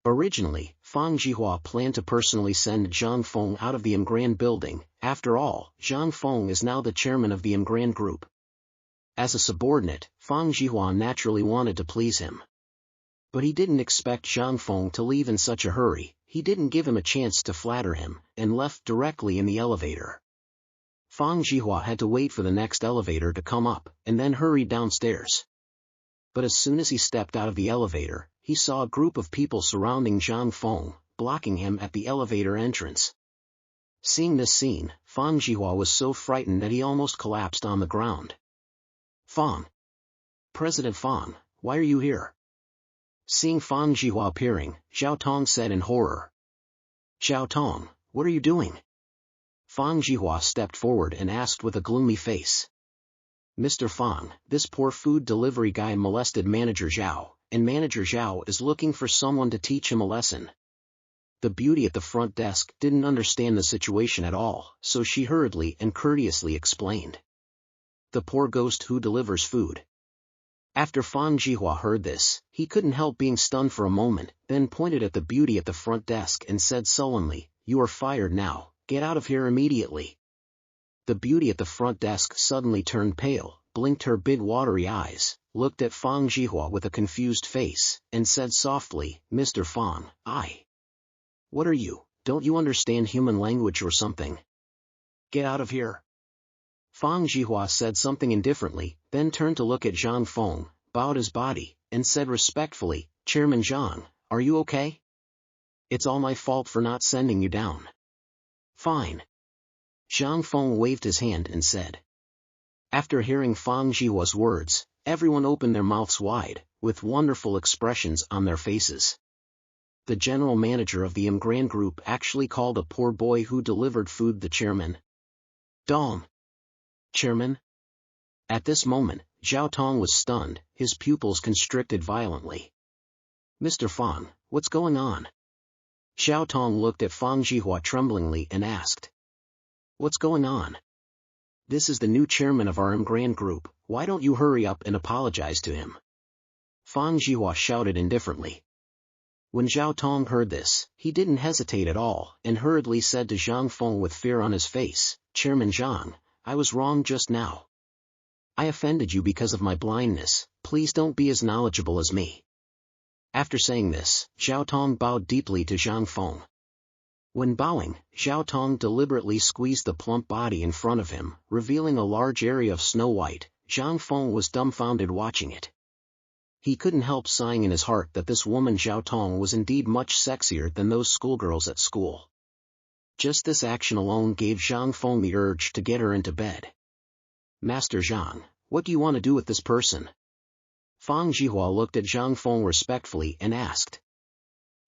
Originally, Feng Jihua planned to personally send Zhang Feng out of the Emgrand building. After all, Zhang Feng is now the chairman of the Emgrand group. As a subordinate, Feng Jihua naturally wanted to please him. But he didn't expect Zhang Feng to leave in such a hurry. He didn't give him a chance to flatter him, and left directly in the elevator. Feng Jihua had to wait for the next elevator to come up, and then hurried downstairs. But as soon as he stepped out of the elevator, he saw a group of people surrounding Zhang Feng, blocking him at the elevator entrance. Seeing this scene, Feng Jihua was so frightened that he almost collapsed on the ground. Feng! President Feng, why are you here? Seeing Feng Jihua appearing, Zhao Tong said in horror. Zhao Tong, what are you doing? Feng Jihua stepped forward and asked with a gloomy face. Mr. Feng, this poor food delivery guy molested Manager Zhao, and Manager Zhao is looking for someone to teach him a lesson. The beauty at the front desk didn't understand the situation at all, so she hurriedly and courteously explained. The poor ghost who delivers food. After Feng Jihua heard this, he couldn't help being stunned for a moment, then pointed at the beauty at the front desk and said sullenly, "You are fired now, get out of here immediately." The beauty at the front desk suddenly turned pale, blinked her big watery eyes, looked at Feng Jihua with a confused face, and said softly, "Mr. Feng, What are you, don't you understand human language or something? Get out of here." Feng Jihua said something indifferently, then turned to look at Zhang Feng, bowed his body, and said respectfully, "Chairman Zhang, are you okay? It's all my fault for not sending you down." "Fine." Zhang Feng waved his hand and said. After hearing Feng Jihua's words, everyone opened their mouths wide, with wonderful expressions on their faces. The general manager of the Emgrand group actually called a poor boy who delivered food the chairman. Dong! Chairman? At this moment, Zhao Tong was stunned, his pupils constricted violently. "Mr. Feng, what's going on?" Zhao Tong looked at Feng Jihua tremblingly and asked. "What's going on? This is the new chairman of our Emgrand group, why don't you hurry up and apologize to him?" Feng Jihua shouted indifferently. When Zhao Tong heard this, he didn't hesitate at all, and hurriedly said to Zhang Feng with fear on his face, "Chairman Zhang, I was wrong just now. I offended you because of my blindness, please don't be as knowledgeable as me." After saying this, Zhao Tong bowed deeply to Zhang Feng. When bowing, Zhao Tong deliberately squeezed the plump body in front of him, revealing a large area of snow white. Zhang Feng was dumbfounded watching it. He couldn't help sighing in his heart that this woman Zhao Tong was indeed much sexier than those schoolgirls at school. Just this action alone gave Zhang Feng the urge to get her into bed. "Master Zhang, what do you want to do with this person?" Feng Jihua looked at Zhang Feng respectfully and asked.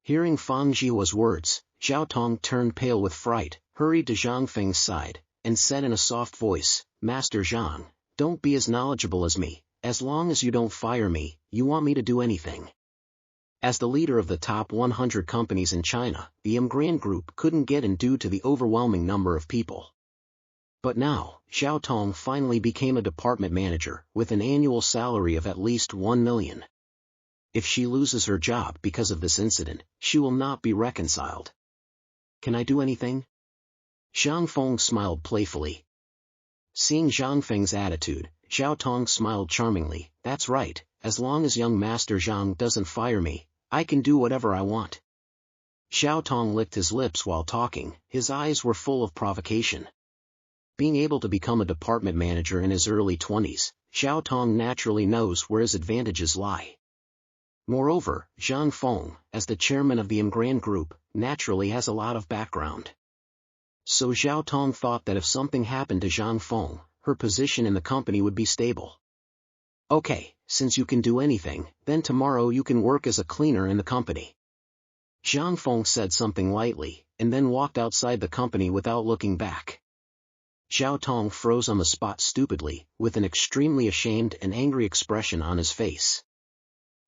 Hearing Feng Jihua's words, Zhao Tong turned pale with fright, hurried to Zhang Feng's side, and said in a soft voice, "Master Zhang, don't be as knowledgeable as me, as long as you don't fire me, you want me to do anything." As the leader of the top 100 companies in China, the Emgrand group couldn't get in due to the overwhelming number of people. But now, Zhao Tong finally became a department manager, with an annual salary of at least 1 million. If she loses her job because of this incident, she will not be reconciled. "Can I do anything?" Zhang Feng smiled playfully. Seeing Zhang Feng's attitude, Zhao Tong smiled charmingly, "That's right, as long as young Master Zhang doesn't fire me, I can do whatever I want." Zhao Tong licked his lips while talking, his eyes were full of provocation. Being able to become a department manager in his early 20s, Zhao Tong naturally knows where his advantages lie. Moreover, Zhang Feng, as the chairman of the Emgrand group, naturally has a lot of background. So Zhao Tong thought that if something happened to Zhang Feng, her position in the company would be stable. "Okay, since you can do anything, then tomorrow you can work as a cleaner in the company." Zhang Feng said something lightly, and then walked outside the company without looking back. Zhao Tong froze on the spot stupidly, with an extremely ashamed and angry expression on his face.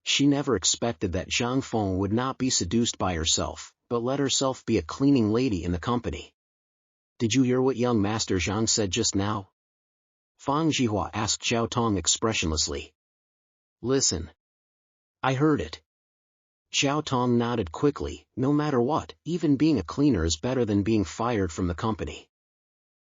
She never expected that Zhang Feng would not be seduced by herself, but let herself be a cleaning lady in the company. "Did you hear what young Master Zhang said just now?" Feng Jihua asked Zhao Tong expressionlessly. "Listen. I heard it. Xiao Tong nodded quickly. No matter what, even being a cleaner is better than being fired from the company.